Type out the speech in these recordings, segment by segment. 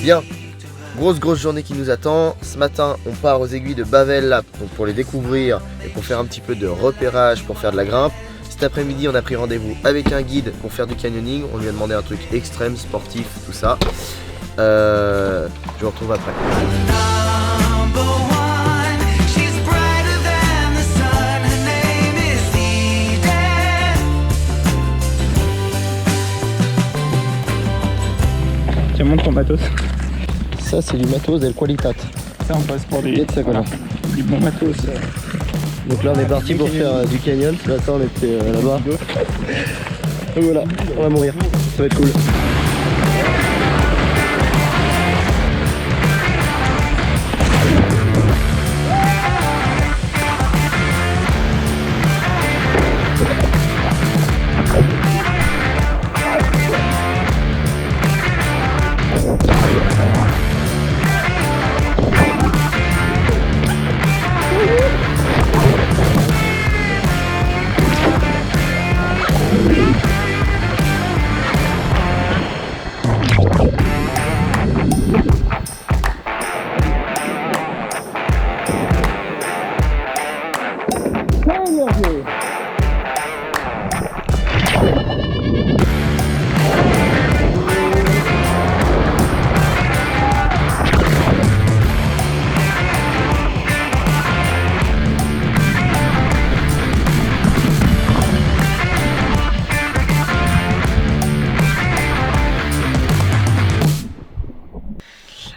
Bien, grosse journée qui nous attend. Ce matin, on part aux aiguilles de Bavel là, pour les découvrir et pour faire un petit peu de repérage pour faire de la grimpe. Cet après-midi, on a pris rendez-vous avec un guide pour faire du canyoning. On lui a demandé un truc extrême, sportif, tout ça. Je vous retrouve après. Tiens, montre ton matos. Ça, c'est du matos del qualitat. Ça, on passe pour du bon matos. Donc là, on est parti pour faire du canyon. Ce matin, on était là-bas. Et voilà, on va mourir. Ça va être cool.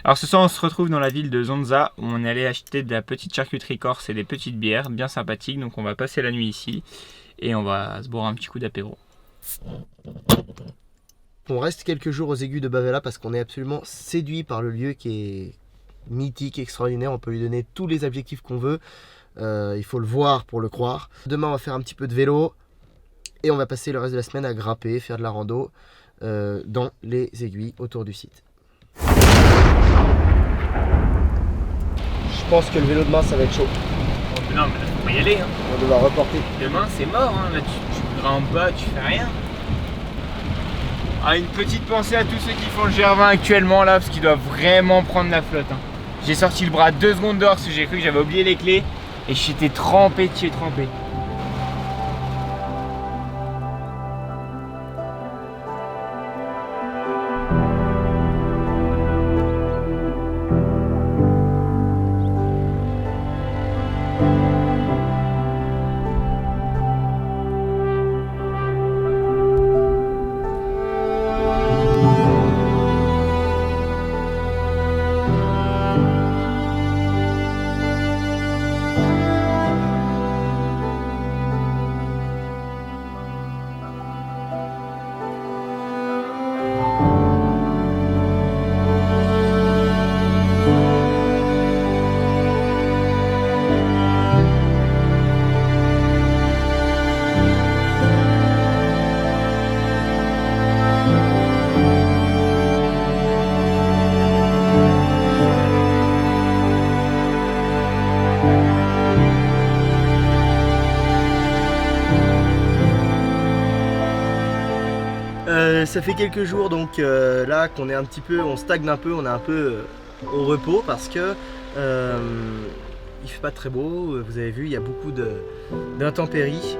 Alors ce soir on se retrouve dans la ville de Zonza où on est allé acheter de la petite charcuterie corse et des petites bières bien sympathiques. Donc on va passer la nuit ici et on va se boire un petit coup d'apéro. On reste quelques jours aux aiguilles de Bavela parce qu'on est absolument séduit par le lieu qui est mythique, extraordinaire. On peut lui donner tous les adjectifs qu'on veut. Il faut le voir pour le croire. Demain on va faire un petit peu de vélo et on va passer le reste de la semaine à grimper, faire de la rando dans les aiguilles autour du site. Je pense que le vélo demain ça va être chaud. Non mais faut y aller hein. On va devoir reporter. Demain c'est mort hein. Là tu grimpes pas, tu fais rien. Ah, une petite pensée à tous ceux qui font le GR20 actuellement là parce qu'ils doivent vraiment prendre la flotte hein. J'ai sorti le bras 2 secondes dehors parce que j'ai cru que j'avais oublié les clés et j'étais trempé de chez trempé. Ça fait quelques jours donc là qu'on est un petit peu, on stagne un peu, on est un peu au repos parce que il fait pas très beau, vous avez vu il y a beaucoup d'intempéries.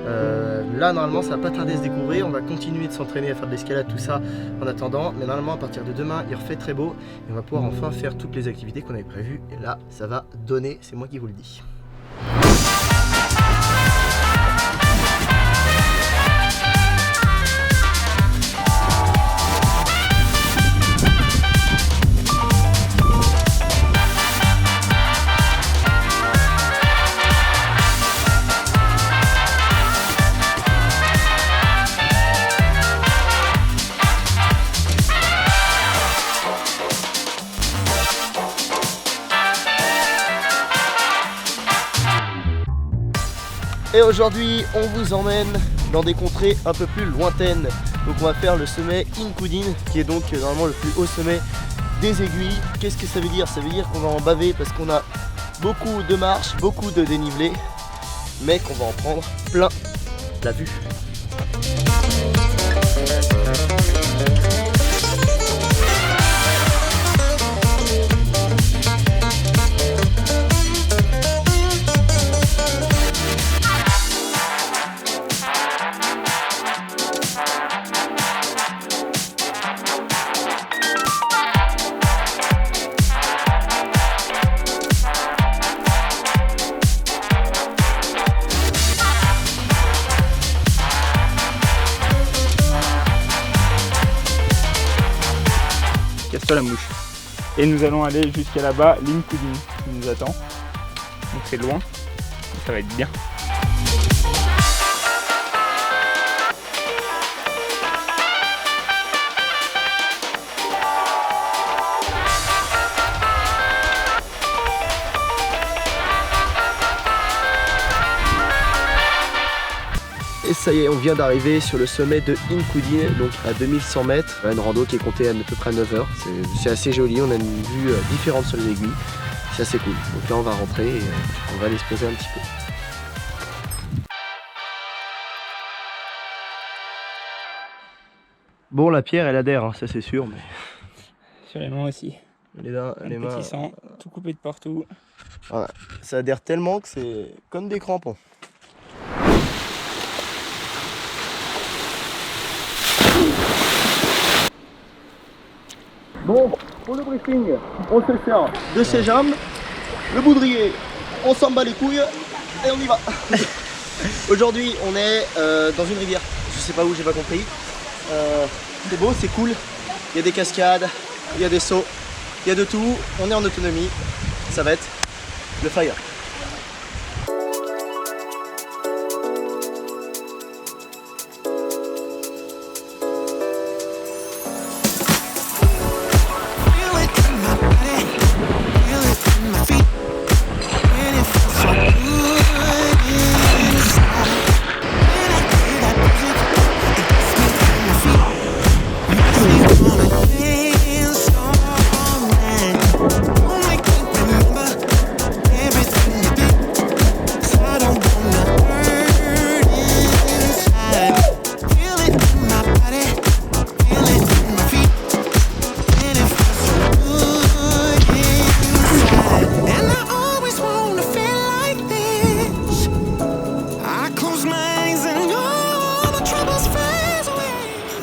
Là normalement ça va pas tarder à se découvrir, on va continuer de s'entraîner à faire de l'escalade tout ça en attendant, mais normalement à partir de demain il refait très beau et on va pouvoir enfin faire toutes les activités qu'on avait prévues et là ça va donner, c'est moi qui vous le dis. Et aujourd'hui on vous emmène dans des contrées un peu plus lointaines. Donc on va faire le sommet Incudine qui est donc normalement le plus haut sommet des aiguilles. Qu'est-ce que ça veut dire? Ça veut dire qu'on va en baver parce qu'on a beaucoup de marches, beaucoup de dénivelé, mais qu'on va en prendre plein la vue. pas la mouche. Et nous allons aller jusqu'à là-bas, l'Inkudin qui nous attend. Donc c'est loin, mais ça va être bien. Et ça y est, on vient d'arriver sur le sommet de Inkudin, donc à 2100 mètres. Une rando qui est comptée à peu près 9 heures. C'est assez joli, on a une vue différente sur les aiguilles. C'est assez cool. Donc là on va rentrer et on va aller se poser un petit peu. Bon, la pierre elle adhère, hein, ça c'est sûr, mais... Sur les mains aussi. Les mains, Petit sang, tout coupé de partout. Voilà. Ça adhère tellement que c'est comme des crampons. Bon, pour le briefing, on se sert de ses jambes, le boudrier, on s'en bat les couilles et on y va. Aujourd'hui, on est dans une rivière, je sais pas où, j'ai pas compris. C'est beau, c'est cool, il y a des cascades, il y a des sauts, il y a de tout, on est en autonomie, ça va être le fire.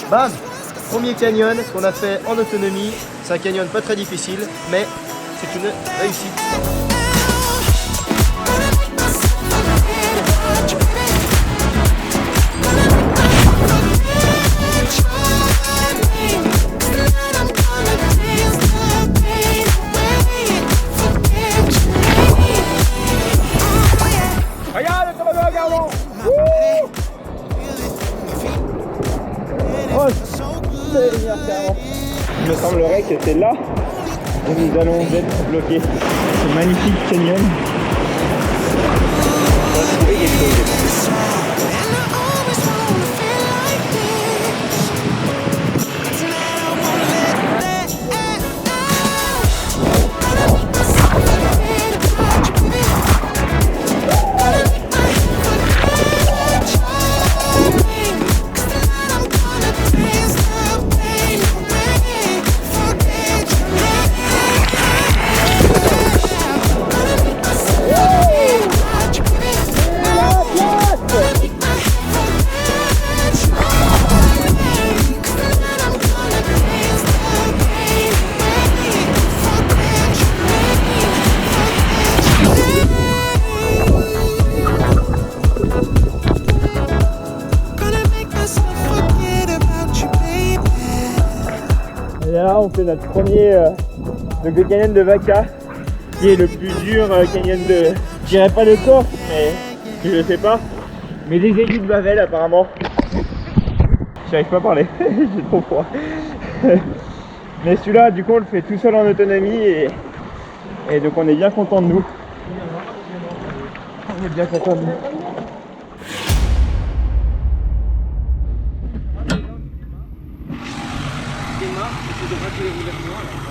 Bam! Premier canyon qu'on a fait en autonomie. C'est un canyon pas très difficile, mais c'est une réussite. Regarde le toboggan, Garmon! Il me semblerait que c'est là où nous allons être bloqués. Ce magnifique canyon. On va trouver quelque chose. Et là on fait notre premier donc le canyon de Vaca, qui est le plus dur canyon de, je dirais pas de Corse, mais je sais pas, mais des aiguilles de Bavel apparemment. J'arrive pas à parler, j'ai trop froid. Mais celui-là du coup on le fait tout seul en autonomie et donc on est bien content de nous. On est bien content de nous. Tu devras te les rouler plus loin là.